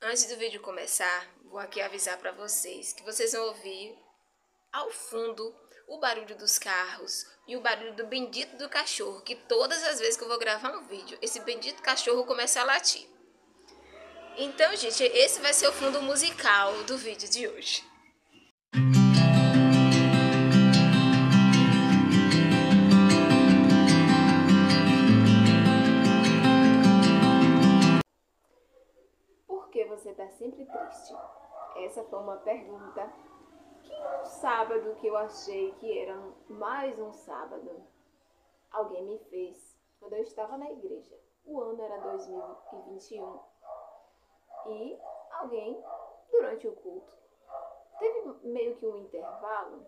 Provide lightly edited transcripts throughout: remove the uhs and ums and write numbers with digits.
Antes do vídeo começar, vou aqui avisar para vocês que vocês vão ouvir ao fundo o barulho dos carros e o barulho do bendito do cachorro, que todas as vezes que eu vou gravar um vídeo, esse bendito cachorro começa a latir. Então, gente, esse vai ser o fundo musical do vídeo de hoje. Por que você está sempre triste? Essa foi uma pergunta que um sábado que eu achei que era mais um sábado, alguém me fez quando eu estava na igreja. O ano era 2021 e alguém, durante o culto, teve meio que um intervalo,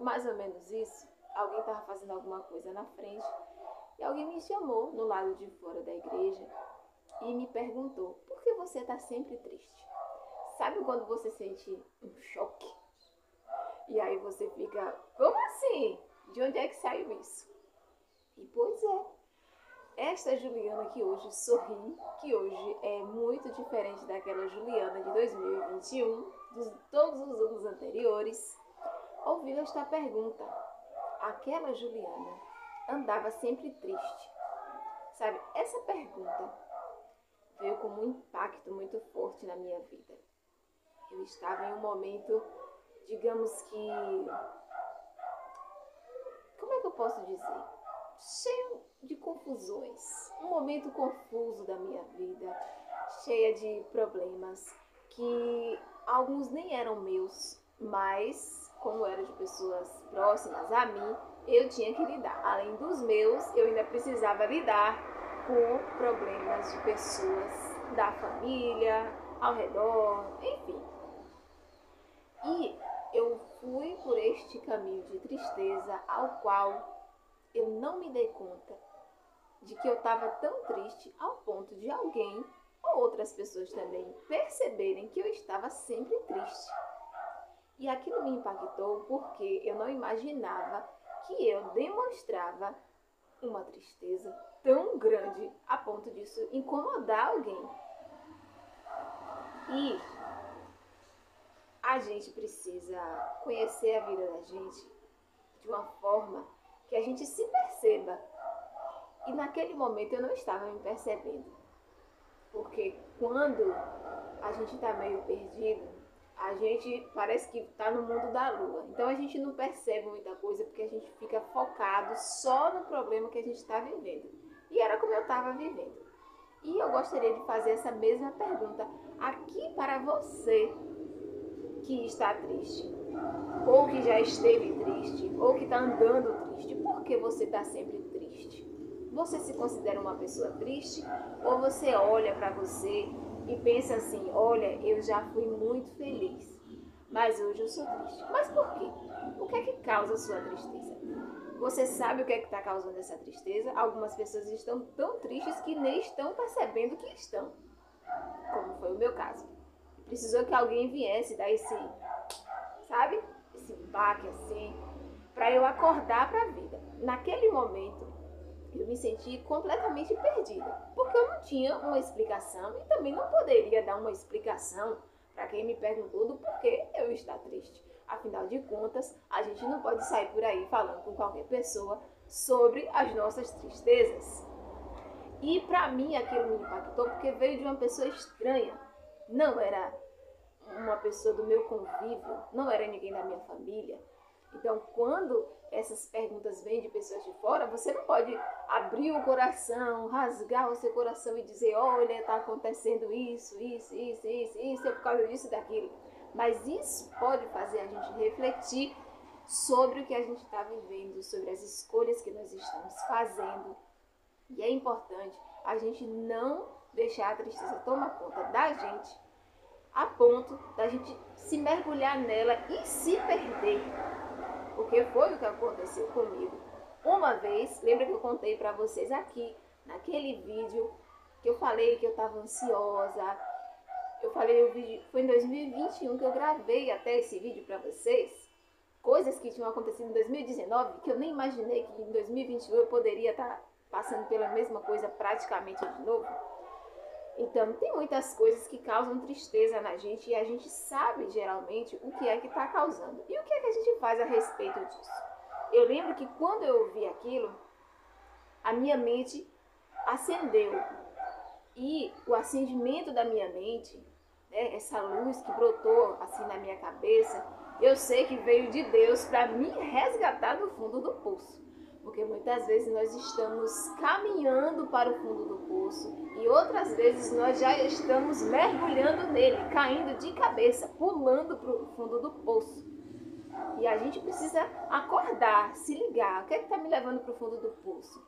mais ou menos isso. Alguém estava fazendo alguma coisa na frente e alguém me chamou no lado de fora da igreja e me perguntou: por que você está sempre triste? Sabe quando você sente um choque? E aí você fica: como assim? De onde é que saiu isso? E pois é, esta Juliana que hoje sorri, que hoje é muito diferente daquela Juliana de 2021, de todos os anos anteriores, ouviu esta pergunta. Aquela Juliana andava sempre triste. Sabe, essa pergunta veio como um impacto muito forte na minha vida. Eu estava em um momento, digamos que, como é que eu posso dizer? Cheio de confusões. Um momento confuso da minha vida, cheia de problemas que alguns nem eram meus, mas como eram de pessoas próximas a mim, eu tinha que lidar. Além dos meus, eu ainda precisava lidar com problemas de pessoas da família, ao redor, enfim. E eu fui por este caminho de tristeza ao qual eu não me dei conta de que eu estava tão triste ao ponto de alguém ou outras pessoas também perceberem que eu estava sempre triste. E aquilo me impactou porque eu não imaginava que eu demonstrava uma tristeza tão grande a ponto disso incomodar alguém. E a gente precisa conhecer a vida da gente de uma forma que a gente se perceba. E naquele momento eu não estava me percebendo. Porque quando a gente está meio perdido, a gente parece que está no mundo da lua. Então a gente não percebe muita coisa porque a gente fica focado só no problema que a gente está vivendo. E era como eu estava vivendo. E eu gostaria de fazer essa mesma pergunta aqui para você que está triste, ou que já esteve triste, ou que está andando triste. Por que você está sempre triste? Você se considera uma pessoa triste? Ou você olha para você e pensa assim: olha, eu já fui muito feliz, mas hoje eu sou triste. Mas por quê? O que é que causa a sua tristeza? Você sabe o que é que está causando essa tristeza? Algumas pessoas estão tão tristes que nem estão percebendo que estão, como foi o meu caso. Precisou que alguém viesse dar esse, sabe? Esse baque assim, para eu acordar para a vida. Naquele momento, eu me senti completamente perdida, porque eu não tinha uma explicação e também não poderia dar uma explicação para quem me perguntou do porquê eu estar triste. Afinal de contas, a gente não pode sair por aí falando com qualquer pessoa sobre as nossas tristezas. E para mim aquilo me impactou porque veio de uma pessoa estranha. Não era uma pessoa do meu convívio, não era ninguém da minha família. Então, quando essas perguntas vêm de pessoas de fora, você não pode abrir o coração, rasgar o seu coração e dizer: olha, está acontecendo isso, é por causa disso e daquilo. Mas isso pode fazer a gente refletir sobre o que a gente está vivendo, sobre as escolhas que nós estamos fazendo. E é importante a gente não deixar a tristeza tomar conta da gente, a ponto da gente se mergulhar nela e se perder. Porque foi o que aconteceu comigo. Uma vez, lembra que eu contei para vocês aqui, naquele vídeo, que eu falei que eu estava ansiosa. Eu falei, foi em 2021 que eu gravei até esse vídeo para vocês. Coisas que tinham acontecido em 2019, que eu nem imaginei que em 2021 eu poderia estar passando pela mesma coisa praticamente de novo. Então, tem muitas coisas que causam tristeza na gente e a gente sabe, geralmente, o que é que está causando. E o que é que a gente faz a respeito disso? Eu lembro que quando eu ouvi aquilo, a minha mente acendeu. E o acendimento da minha mente, né, essa luz que brotou assim na minha cabeça, eu sei que veio de Deus para me resgatar do fundo do poço. Porque muitas vezes nós estamos caminhando para o fundo do poço e outras vezes nós já estamos mergulhando nele, caindo de cabeça, pulando para o fundo do poço. E a gente precisa acordar, se ligar. O que é que está me levando para o fundo do poço?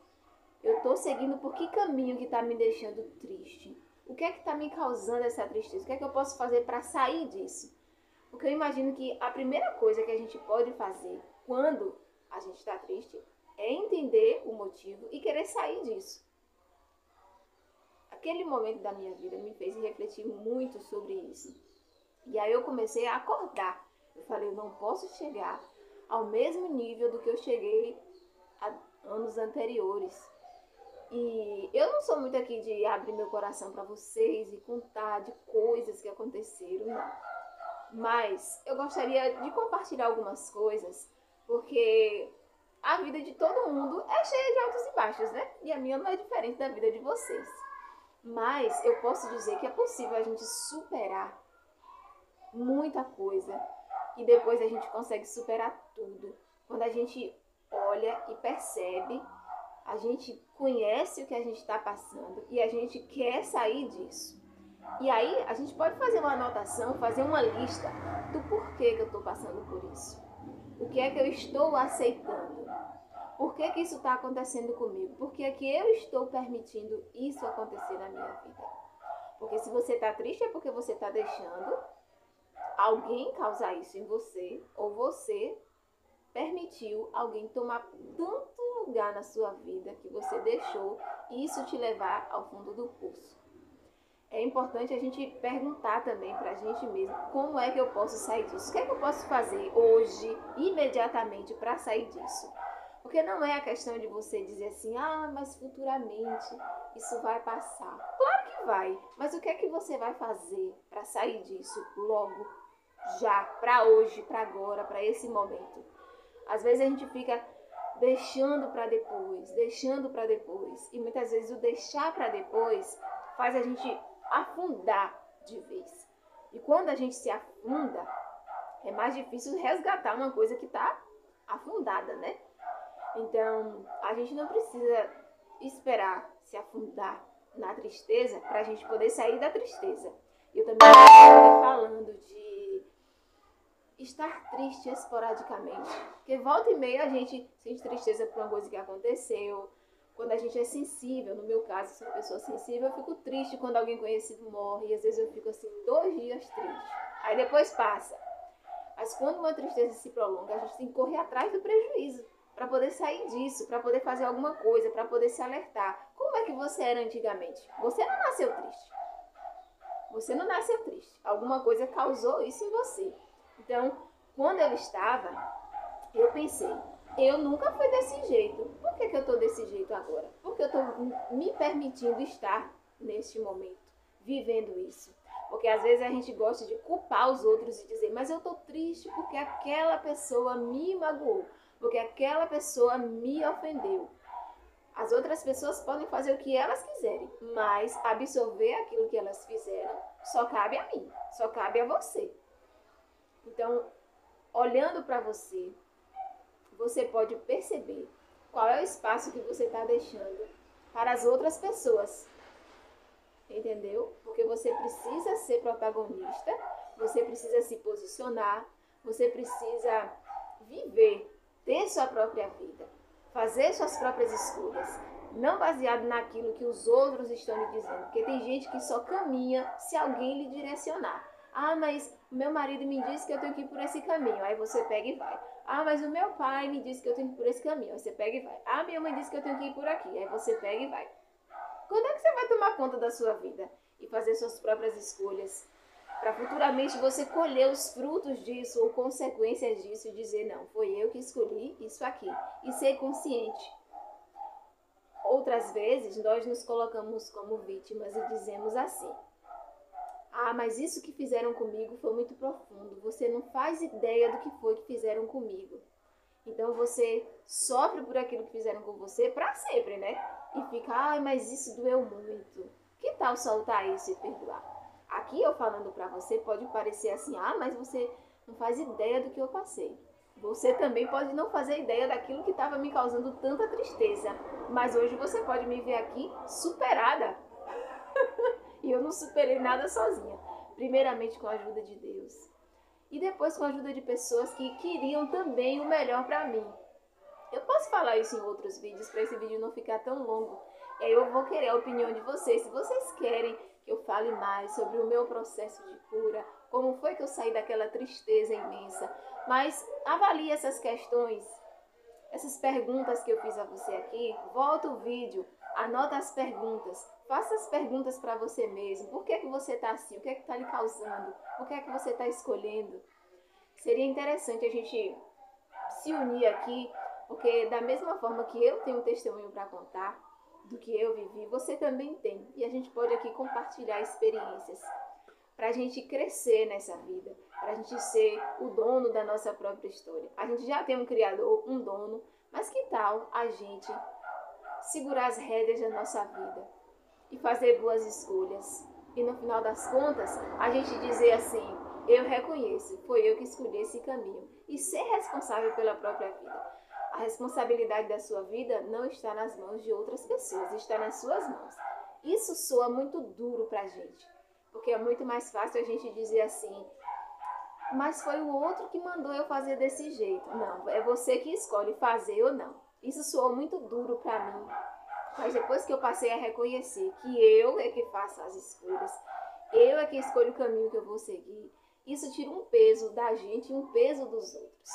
Eu estou seguindo por que caminho que está me deixando triste? O que é que está me causando essa tristeza? O que é que eu posso fazer para sair disso? Porque eu imagino que a primeira coisa que a gente pode fazer quando a gente está triste é entender o motivo e querer sair disso. Aquele momento da minha vida me fez refletir muito sobre isso. E aí eu comecei a acordar. Eu falei, eu não posso chegar ao mesmo nível do que eu cheguei há anos anteriores. E eu não sou muito aqui de abrir meu coração para vocês e contar de coisas que aconteceram, não. Mas eu gostaria de compartilhar algumas coisas, porque a vida de todo mundo é cheia de altos e baixos, né? E a minha não é diferente da vida de vocês. Mas eu posso dizer que é possível a gente superar muita coisa e depois a gente consegue superar tudo. Quando a gente olha e percebe, a gente conhece o que a gente está passando e a gente quer sair disso. E aí a gente pode fazer uma anotação, fazer uma lista do porquê que eu estou passando por isso. O que é que eu estou aceitando? Por que que isso está acontecendo comigo? Por que é que eu estou permitindo isso acontecer na minha vida? Porque se você está triste é porque você está deixando alguém causar isso em você, ou você permitiu alguém tomar tanto lugar na sua vida que você deixou isso te levar ao fundo do poço. É importante a gente perguntar também pra gente mesmo, como é que eu posso sair disso? O que é que eu posso fazer hoje, imediatamente, para sair disso? Porque não é a questão de você dizer assim, mas futuramente isso vai passar. Claro que vai, mas o que é que você vai fazer para sair disso logo, já, para hoje, para agora, para esse momento? Às vezes a gente fica deixando para depois, e muitas vezes o deixar para depois faz a gente afundar de vez. E quando a gente se afunda, é mais difícil resgatar uma coisa que está afundada, né? Então, a gente não precisa esperar se afundar na tristeza para a gente poder sair da tristeza. Eu também estou falando de estar triste esporadicamente. Porque volta e meia a gente sente tristeza por uma coisa que aconteceu. Quando a gente é sensível, no meu caso, sou uma pessoa sensível, eu fico triste quando alguém conhecido morre. E às vezes eu fico assim 2 dias triste. Aí depois passa. Mas quando uma tristeza se prolonga, a gente tem que correr atrás do prejuízo para poder sair disso, para poder fazer alguma coisa, para poder se alertar. Como é que você era antigamente? Você não nasceu triste. Você não nasceu triste. Alguma coisa causou isso em você. Então, quando eu estava, eu pensei, eu nunca fui desse jeito. Por que eu estou desse jeito agora? Porque eu estou me permitindo estar neste momento, vivendo isso. Porque às vezes a gente gosta de culpar os outros e dizer, mas eu estou triste porque aquela pessoa me magoou, porque aquela pessoa me ofendeu. As outras pessoas podem fazer o que elas quiserem, mas absorver aquilo que elas fizeram só cabe a mim, só cabe a você. Então, olhando para você, você pode perceber qual é o espaço que você está deixando para as outras pessoas. Entendeu? Porque você precisa ser protagonista, você precisa se posicionar, você precisa viver, ter sua própria vida, fazer suas próprias escolhas, não baseado naquilo que os outros estão lhe dizendo. Porque tem gente que só caminha se alguém lhe direcionar. Mas meu marido me disse que eu tenho que ir por esse caminho. Aí você pega e vai. Mas o meu pai me disse que eu tenho que ir por esse caminho. Aí você pega e vai. Minha mãe disse que eu tenho que ir por aqui. Aí você pega e vai. Quando é que você vai tomar conta da sua vida e fazer suas próprias escolhas? Para futuramente você colher os frutos disso ou consequências disso e dizer, não, foi eu que escolhi isso aqui. E ser consciente. Outras vezes, nós nos colocamos como vítimas e dizemos assim: ah, mas isso que fizeram comigo foi muito profundo. Você não faz ideia do que foi que fizeram comigo. Então você sofre por aquilo que fizeram com você para sempre, né? E fica, ai, mas isso doeu muito. Que tal soltar isso e perdoar? Aqui eu falando para você pode parecer assim, ah, mas você não faz ideia do que eu passei. Você também pode não fazer ideia daquilo que estava me causando tanta tristeza. Mas hoje você pode me ver aqui superada. E eu não superei nada sozinha. Primeiramente com a ajuda de Deus. E depois com a ajuda de pessoas que queriam também o melhor para mim. Eu posso falar isso em outros vídeos, para esse vídeo não ficar tão longo. E aí eu vou querer a opinião de vocês. Se vocês querem que eu fale mais sobre o meu processo de cura, como foi que eu saí daquela tristeza imensa. Mas avalie essas questões, essas perguntas que eu fiz a você aqui. Volta o vídeo, anota as perguntas. Faça as perguntas para você mesmo. Por que você está assim? O que está lhe causando? O que é que você está escolhendo? Seria interessante a gente se unir aqui, porque da mesma forma que eu tenho um testemunho para contar do que eu vivi, você também tem. E a gente pode aqui compartilhar experiências para a gente crescer nessa vida, para a gente ser o dono da nossa própria história. A gente já tem um criador, um dono, mas que tal a gente segurar as rédeas da nossa vida e fazer boas escolhas? E no final das contas, a gente dizer assim: eu reconheço, foi eu que escolhi esse caminho. E ser responsável pela própria vida. A responsabilidade da sua vida não está nas mãos de outras pessoas, está nas suas mãos. Isso soa muito duro pra gente, porque é muito mais fácil a gente dizer assim: mas foi o outro que mandou eu fazer desse jeito. Não, é você que escolhe fazer ou não. Isso soou muito duro pra mim. Mas depois que eu passei a reconhecer que eu é que faço as escolhas, eu é que escolho o caminho que eu vou seguir, isso tira um peso da gente e um peso dos outros.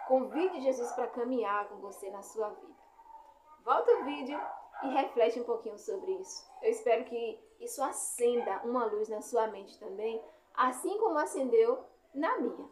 Convide Jesus para caminhar com você na sua vida. Volta o vídeo e reflete um pouquinho sobre isso. Eu espero que isso acenda uma luz na sua mente também, assim como acendeu na minha.